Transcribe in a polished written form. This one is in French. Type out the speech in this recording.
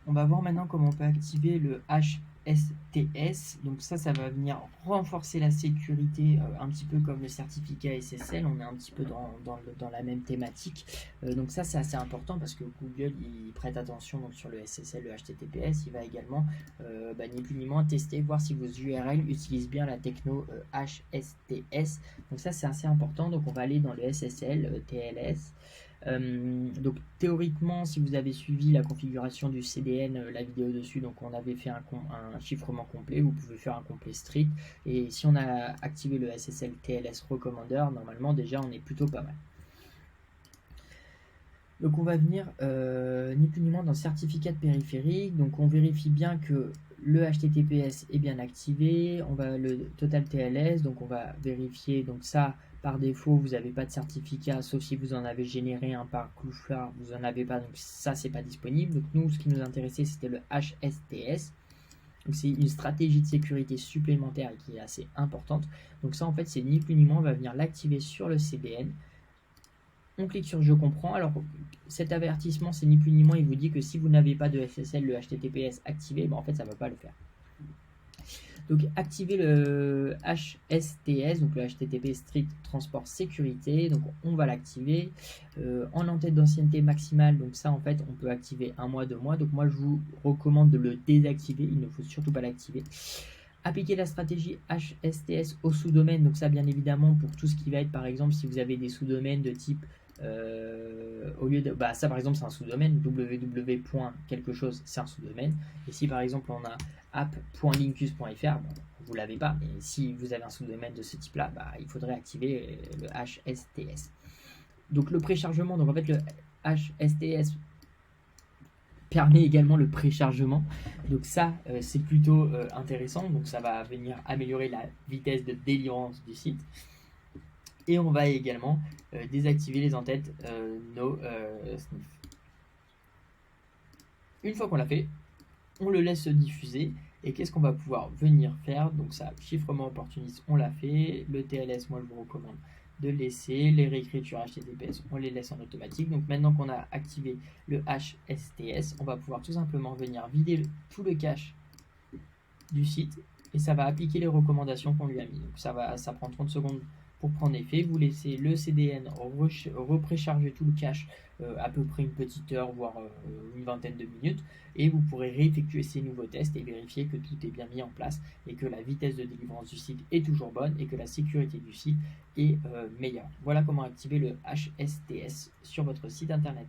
On va voir maintenant comment on peut activer le HSTS. Donc ça va venir renforcer la sécurité, un petit peu comme le certificat SSL. On est un petit peu dans la même thématique. Donc ça, c'est assez important parce que Google, il prête attention donc, sur le SSL, le HTTPS. Il va également, ni plus ni moins, tester, voir si vos URL utilisent bien la techno HSTS. Donc ça, c'est assez important. Donc on va aller dans le SSL, TLS. Donc théoriquement, si vous avez suivi la configuration du CDN, la vidéo dessus, donc on avait fait un chiffrement complet, vous pouvez faire un complet strict, et si on a activé le SSL TLS Recommander, normalement déjà on est plutôt pas mal. Donc on va venir ni plus ni moins dans certificat de périphérique, donc on vérifie bien que le HTTPS est bien activé, on va le total TLS, donc on va vérifier, donc ça par défaut vous n'avez pas de certificat, sauf si vous en avez généré un par Cloudflare, vous n'en avez pas, donc ça c'est pas disponible. Donc nous ce qui nous intéressait c'était le HSTS, donc c'est une stratégie de sécurité supplémentaire et qui est assez importante. Donc ça en fait c'est ni plus ni moins, on va venir l'activer sur le CDN. On clique sur je comprends. Alors cet avertissement c'est ni plus ni moins, il vous dit que si vous n'avez pas de SSL, le HTTPS activé, en fait ça ne va pas le faire. Donc activer le HSTS, donc le HTTP Strict Transport Sécurité, donc on va l'activer en en-tête d'ancienneté maximale. Donc ça en fait on peut activer 1 mois, 2 mois, donc moi je vous recommande de le désactiver, il ne faut surtout pas l'activer. Appliquer la stratégie HSTS au sous-domaine, donc ça bien évidemment pour tout ce qui va être par exemple si vous avez des sous-domaines de type au lieu de ça par exemple c'est un sous-domaine, www. quelque chose c'est un sous-domaine, et si par exemple on a app.linkus.fr, vous l'avez pas, mais si vous avez un sous-domaine de ce type là, il faudrait activer le HSTS. Donc le préchargement, donc en fait le HSTS permet également le préchargement, donc ça c'est plutôt intéressant, donc ça va venir améliorer la vitesse de délivrance du site. Et on va également désactiver les en-têtes no sniff. Une fois qu'on l'a fait, on le laisse se diffuser. Et qu'est-ce qu'on va pouvoir venir faire? Donc ça, chiffrement opportuniste, on l'a fait. Le TLS, moi je vous recommande de le laisser. Les réécritures HTTPS, on les laisse en automatique. Donc maintenant qu'on a activé le HSTS, on va pouvoir tout simplement venir vider tout le cache du site et ça va appliquer les recommandations qu'on lui a mis. Donc ça prend 30 secondes pour prendre effet. Vous laissez le CDN reprécharger tout le cache à peu près une petite heure, voire une vingtaine de minutes, et vous pourrez réeffectuer ces nouveaux tests et vérifier que tout est bien mis en place et que la vitesse de délivrance du site est toujours bonne et que la sécurité du site est meilleure. Voilà comment activer le HSTS sur votre site internet.